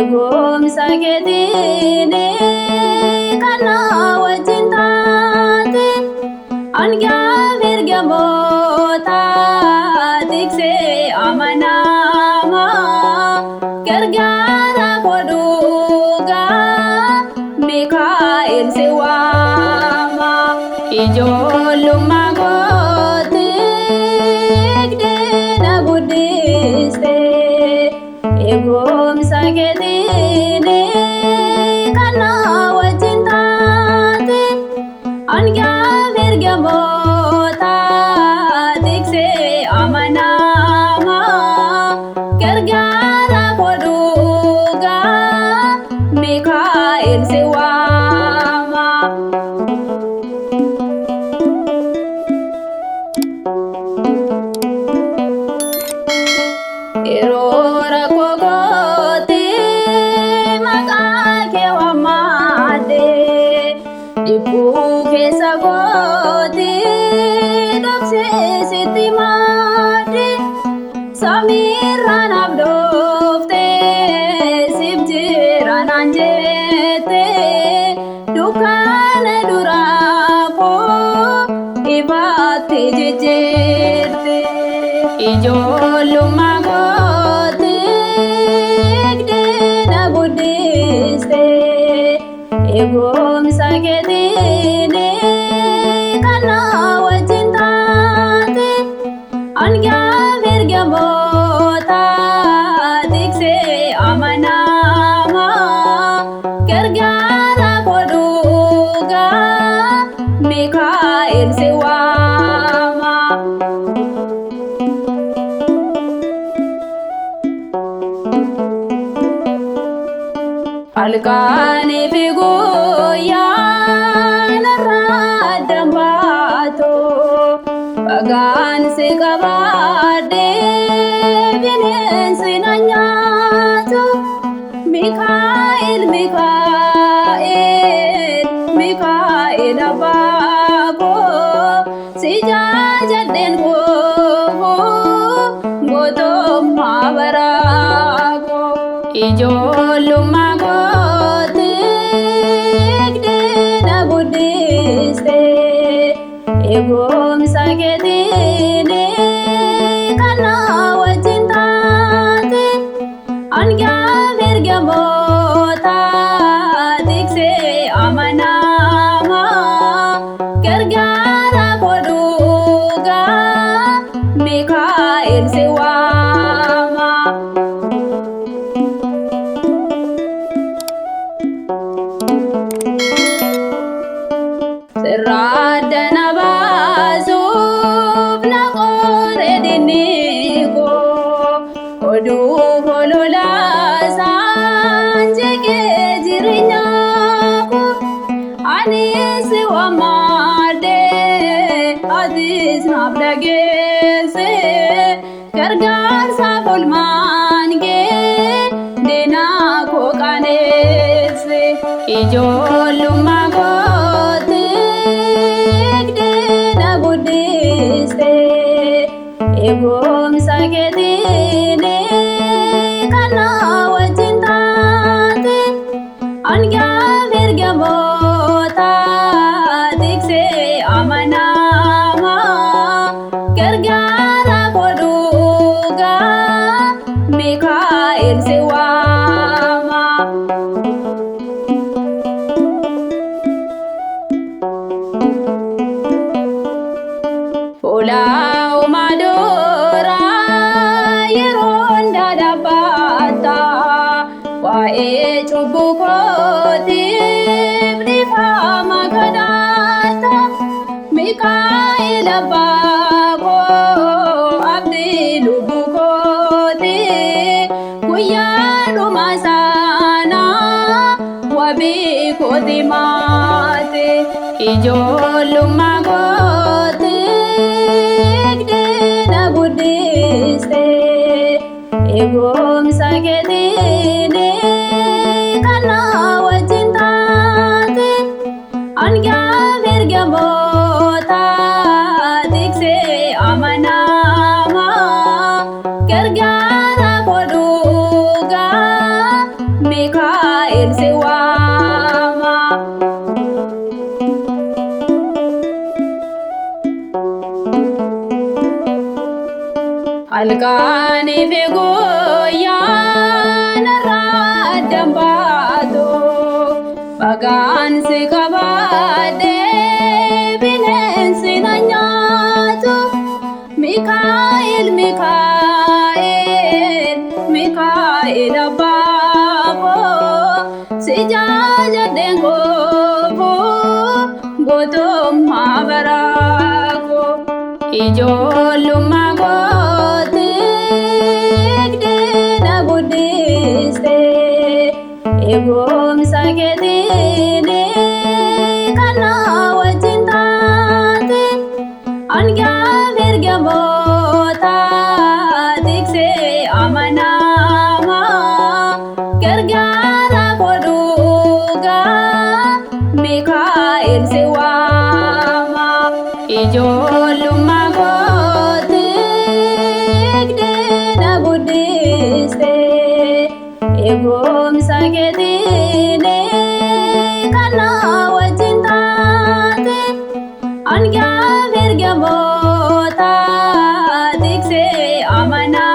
eegumsa keetiin kana wajjin taate angaaf ergamoota tiksee amanamaa gargaara godhuugaa Mikaa'el si waama ijoollummaa kootti eegdee na guddiste eegumsa keetiin kana wajjin taate angaaf ergamoota tiksee amanamaa gargaara godhuugaa Mikaa'el si waama. Yeroo rakkoo kootti maqaa kee waammadhe dhibbuu keessa kootti dhoksee sitti madde samiirraa naaf dhooftee siif jira naan jette dukkana duraa koo ifaatti jijjiirte ijoollummaa kootti eegdee na guddiste eegumsa keetiin kana wajjin taate angaaf ergamoota tiksee amanamaa gargaara godhuugaa Mikaa'el si waama. Halkanii fi guyyaa narraa addaan baatu bagaan si qabaadhee bineensi na nyaatu Mikaa'el Mikaa'el Mikaa'el abbaa koo si jaajadheen koo gootummaa baraa koo ijoollummaa kootti eegdee na guddiste eegumsa keetiin kana wajjin taate angaaf ergamoota tiksee amanamaa gargaara godhuugaa Mikaa'el si waama. Sirraadda na baasuuf na qoree diinni koo oduu hololaasaan jeqee jireenyaa koo ani si waammadhe atis naaf dhageesse gargaarsaaf oolmaan kee diinaa koo qaneesse ijoollummaa kootti eegdee na guddiste eegumsa keetiin kana wajjin taate angaaf ergamoota tiksee amanamaa gargaara godhuugaa Mikaa'el si waama. Fuula umaadura yeroo hundaa dhaabbata waa'ee cubbuu kootiif dhiifama kadhata Mikaa'el abbaa koo abdii lubbuu kooti guyyaa dhumaa sana wabii kooti maate ijoollummaa kootti eegdee na guddiste eegumsa keetiin kana wajjin taate angaaf ergamoota tiksee amanamaa gargaara godhuugaa Alkaanii fi guyyaan irraa dambaatu bagaan si qabaadhee bineensi na nyaatu. Mikaa'el Mikaa'el Mikaa'el abbaa koo si jaajadheen goofuu gootummaa baraa koo. Ijoollummaa kootiif diina guddistee eegumsa keetiin kan na wajjin taate. Angaaf ergamoota tiksee amanamaa gargaara koo dhugaa Mikaa'el si waama. Ijoollummaa kootiif diina guddistee eegumsa keetiin kan na wajjin taate. Angaaf ergamoota tiksee amanaa.